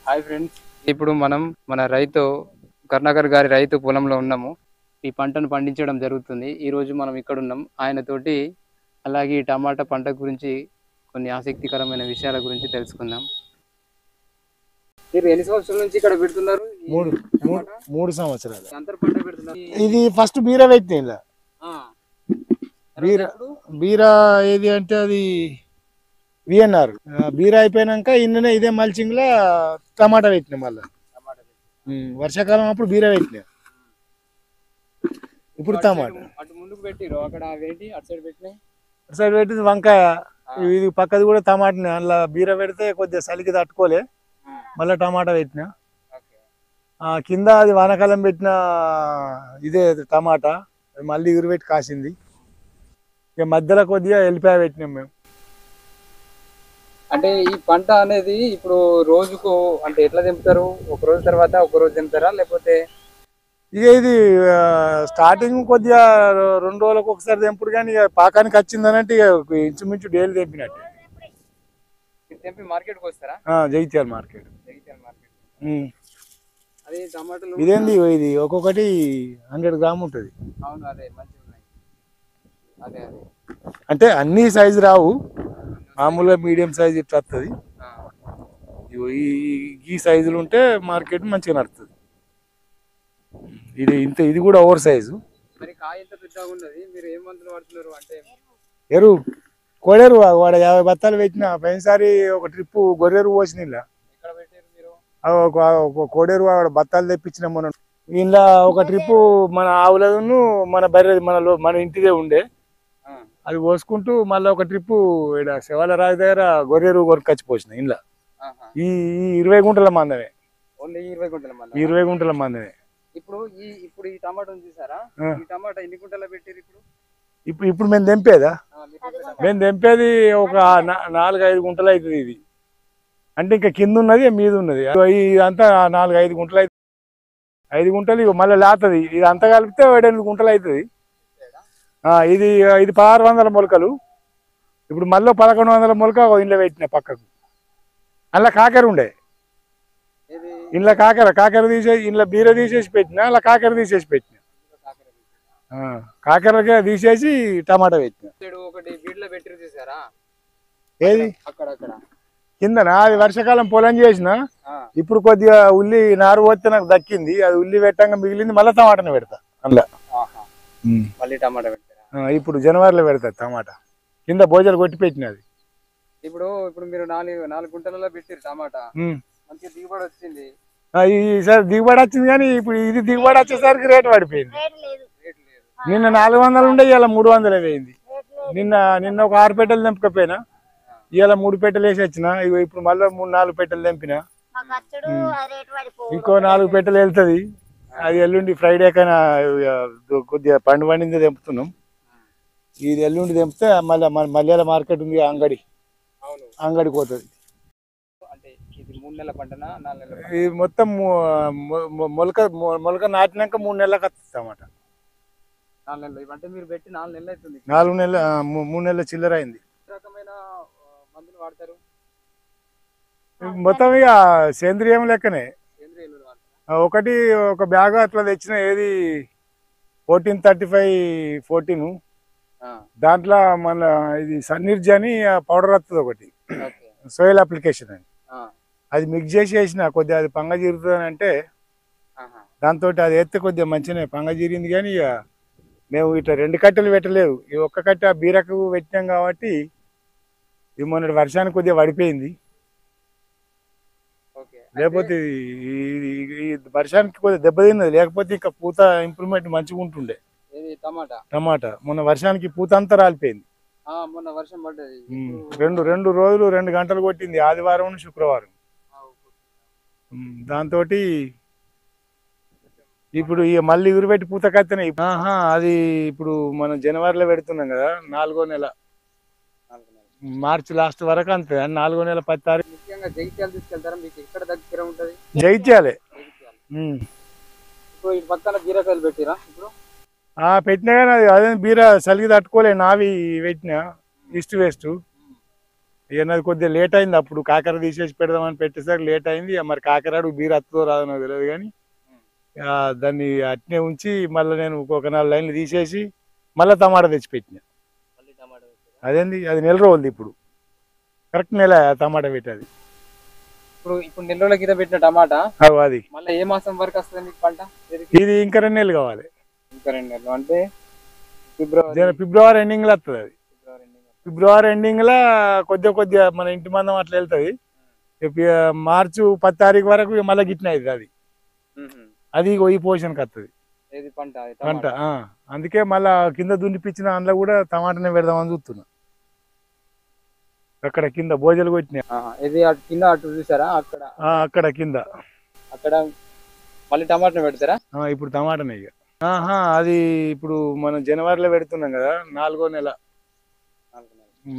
Hi friends, ఇప్పుడు మనం మన రైతు కరుణాకర్ గారి రైతు పొలంలో ఉన్నాము. ఈ పంటను పండించడం జరుగుతుంది. ఈ రోజు మనం ఇక్కడ ఉన్నాం ఆయనతోటి. అలాగే ఈ టమాటా పంట గురించి కొన్ని ఆసక్తికరమైన విషయాల గురించి తెలుసుకుందాం. మీరు ఎన్ని సంవత్సరాల నుంచి ఇక్కడ పెడుతున్నారు? మూడు సంవత్సరాలు. అంతర్ పంట పెడుతున్నారు. ఇది ఫస్ట్ బీరా పెట్టిన ఇలా బీరా ఏది అంటే అది విఎన్ఆర్ బీరా అయిపోయినాక ఇన్ననే ఇదే మల్చింగ్ లా టమాటా పెట్టిన మళ్ళా వర్షాకాలం అప్పుడు బీరా పెట్టిన ఇప్పుడు టమాటా అటు ముందుకు పెట్టిరు, అక్కడ అటు సైడ్ పెట్టింది వంకాయ. ఇది పక్కది కూడా టమాటా. అందులో బీరా పెడితే కొద్దిగా చలికి తట్టుకోలే, మళ్ళీ టమాటా పెట్టిన. కింద అది వానాకాలం పెట్టిన ఇదే టమాటా, మళ్ళీ ఎగురు పెట్టి కాసింది. ఇక మధ్యలో కొద్దిగా ఎల్లిపాయ పెట్టినాం మేము. అంటే ఈ పంట అనేది ఇప్పుడు రోజుకు అంటే ఎట్లా తెంపుతారు? ఒక రోజు తర్వాత ఒక రోజు తెంపుతారా, లేకపోతే ఇక ఇది స్టార్టింగ్ కొద్దిగా 2 రోజులకు ఒకసారి తెంపుడు, కానీ ఇక పాకానికి వచ్చిందని అంటే ఇక ఇంచుమించు డైలీ తెంపినట్టు. తెంపి మార్కెట్కి వస్తారా? జగిత్యాల మార్కెట్. అదే టమాటాలు ఇదేంది, ఇది ఒక్కొక్కటి 100 గ్రాములు ఉంటుంది. అవును, అదే మంచిగా ఉన్నాయి. అదే అదే అంటే అన్ని సైజు రావు, మామూలుగా మీడియం సైజు ఇట్లా వస్తుంది. ఈ సైజులు ఉంటే మార్కెట్ మంచిగా నడుస్తుంది. ఇది కూడా ఓవర్ సైజు. మరి కాయ ఎంత పెద్దగా ఉన్నది, మీరు ఏం మందులు వాడుతున్నారు? అంటే ఎరువు, కోడెరు. వాడు 50 బత్తాలు పెట్టిన. పోయినసారి ఒక ట్రిప్పు గొర్రెరు పోసిన. ఇలా ఎక్కడ పెట్టారు మీరు? కోడెరు వాడు బత్తాలు తెప్పించిన మొన్న. ఇలా ఒక ట్రిప్పు మన ఆవులను మన బర్రె మన ఇంటిదే ఉండే, అది పోసుకుంటూ మళ్ళీ ఒక ట్రిప్పు ఇక్కడ శివాల రాజు దగ్గర గొర్రెరు కొరకొచ్చి పోసిన. ఇంట్లో ఈ 20 గుంటల మందమే. ఓన్లీ 20 గుంటల మంద? 20 గుంటల మందమే. ఇప్పుడు ఈ టమాటా చూసారా? ఈ టమాటా ఎన్ని గుంటల పెట్టారు ఇప్పుడు? ఇప్పుడు మేము తెంపేదా? మేము తెంపేది ఒక 4-5 గుంటలు అవుతుంది. ఇది అంటే ఇంకా కింద ఉన్నది మీద ఉన్నది, ఇదంతా 4-5 గుంటలు అవుతుంది. 5 గుంటలు మళ్ళీ లేతుంది. ఇది అంతా కలిపితే 7-8 గుంటలు అవుతుంది. ఇది 1600 మొలకలు. ఇప్పుడు మళ్ళీ 1100 మొలక ఇంట్లో పెట్టిన పక్కకు. అందులో కాకెర ఉండే, ఇంట్లో కాకెర తీసేసి ఇంట్లో బీర తీసేసి పెట్టిన, అలా కాకెర తీసేసి పెట్టిన. కాకెరగా తీసేసి టమాటా పెట్టిన. ఏది కిందనా? అది వర్షాకాలం పొలం చేసిన. ఇప్పుడు కొద్దిగా ఉల్లి నారు పోతే నాకు దక్కింది. అది ఉల్లి పెట్టంగా మిగిలింది, మళ్ళీ టమాటానే పెడతా అందులో. మళ్ళీ టమాటా పెడతారా? ఇప్పుడు జనవరిలో పెడతా టమాటా. కింద భోజనాలు కొట్టి పెట్టినది. ఇప్పుడు మీరు 4 గుంటలలో పెట్టారు టమాటా, మంచి దిగుబడి వచ్చింది. ఈసారి దిగుబడి వచ్చింది, కానీ ఇప్పుడు ఇది దిగుబడి వచ్చేసరికి రేటు పడిపోయింది. నిన్న 400 ఉండే, ఇవాళ 300 పోయింది. నిన్న ఒక 6 పెట్టెలు తెంపకపోయినా, ఇవాళ 3 పెట్టెలు వేసి వచ్చిన. ఇప్పుడు మళ్ళీ 3-4 పెట్టెలు తెంపిన. ఇంకో 4 పెట్టెలు వెళ్తుంది. అది ఎల్లుండి ఫ్రైడే కైనా కొద్దిగా పండిందే తెంపుతున్నాం. ఇది ఎల్లుండి తెంపితే మళ్ళీ మల్యాల మార్కెట్ ఉంది, అంగడికి పోతుంది. ఇది మొత్తం మొలక నాటినాక 3 నెలలకు వస్తుంది టమాటా. 4 నెలలు అంటే మీరు పెట్టి 4 నెలలు అవుతుంది. 4 నెలలు 3 నెలల చిల్లర అయింది. రకమైన మందులు వాడతారు? మొత్తం ఇక సేంద్రియం లెక్కనే. ఒక బ్యాగ్ అట్లా తెచ్చిన, ఏది 1435-14. దాంట్లో మన ఇది సన్నీర్జీ అని పౌడర్ వస్తుంది ఒకటి, సోయిల్ అప్లికేషన్ అని. అది మిక్స్ చేసి వేసిన. కొద్దిగా అది పంగ జీరుతుంది అంటే దాంతో అది ఎత్తే కొద్దిగా మంచిగానే పంగ జీరింది. కానీ ఇక మేము ఇట్లా 2 కట్టెలు పెట్టలేదు, ఈ ఒక్క కట్టె బీరకు పెట్టినాం. కాబట్టి ఇది మొన్నటి వర్షానికి కొద్దిగా పడిపోయింది. లేకపోతే ఈ వర్షానికి కొద్దిగా దెబ్బతిన్నది. లేకపోతే ఇంకా పూత ఇంప్రూవ్మెంట్ మంచిగా ఉంటుండే. టమాటా మొన్న వర్షానికి పూత అంతా రాలిపోయింది. మొన్న వర్షం పడ్డది. 2 రోజులు 2 గంటలు కొట్టింది, ఆదివారం శుక్రవారం. దాంతో ఇప్పుడు మళ్ళీ ఎగురుపెట్టి పూత కత్తనే. అది ఇప్పుడు మనం జనవరిలో పెడుతున్నాం కదా, 4వ నెల, మార్చి లాస్ట్ వరకు అంతే. 4వ నెల 10 తారీఖు. ముఖ్యంగా జగిత్యాల తీసుకెళ్తారా? మీకు ఎక్కడ దగ్గర ఉంటుంది? జగిత్యాలే. ఇప్పుడు ఈ పక్కన బీరకాయలు పెట్టిరా? ఇప్పుడు పెట్టినా కానీ అదే బీర చలికి తట్టుకోలే. నావి పెట్టినా ఈస్ట్ వెస్ట్. ఇక నాది కొద్దిగా లేట్ అయింది, అప్పుడు కాకర తీసేసి పెడదామని పెట్టేసరికి లేట్ అయింది. ఇక మరి కాకరాడు బీర అత్తుతో రాదో నాకు తెలియదు కానీ దాన్ని అట్నే ఉంచి మళ్ళీ నేను ఒక 4 లైన్లు తీసేసి మళ్ళీ టమాటా తెచ్చి పెట్టిన. అదేంది అది నెల రోజులది, ఇప్పుడు కరెక్ట్ నెల టమాటా పెట్టేది. ఇప్పుడు నెల రోజుల కింద పెట్టిన టమాటా అది మళ్ళీ ఏ మాసం వరకు వస్తుంది మీకు పంట? ఇది ఇంకా 2 నెలలు కావాలి. ఇంకా 2 నెలలు అంటే ఫిబ్రవరి ఎండింగ్ లో వస్తుంది. అది ఫిబ్రవరి ఎండింగ్ లో కొద్దిగా మన ఇంటి మందం అట్లా వెళ్తుంది. మార్చి 10 తారీఖు వరకు మళ్ళీ గిట్న అవుతుంది. అది ఈ పొజిషన్కి వస్తుంది పంట. అందుకే మళ్ళా కింద దున్నిపించిన అందులో కూడా టమాటానే పెడదామని చూస్తున్నా. అక్కడ కింద భోజలు కొట్టినాయి. ఇది కింద అటు చూసారా? అక్కడ కింద అక్కడ మళ్ళీ టమాటానే పెడతారా? ఇప్పుడు టమాటానే ఇక. అది ఇప్పుడు మనం జనవరిలో పెడుతున్నాం కదా, 4వ నెల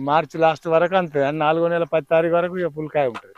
మార్చి లాస్ట్ వరకు అంతే. 4వ నెల 10 తారీఖు వరకు ఇక ఫుల్ కాయ ఉంటుంది.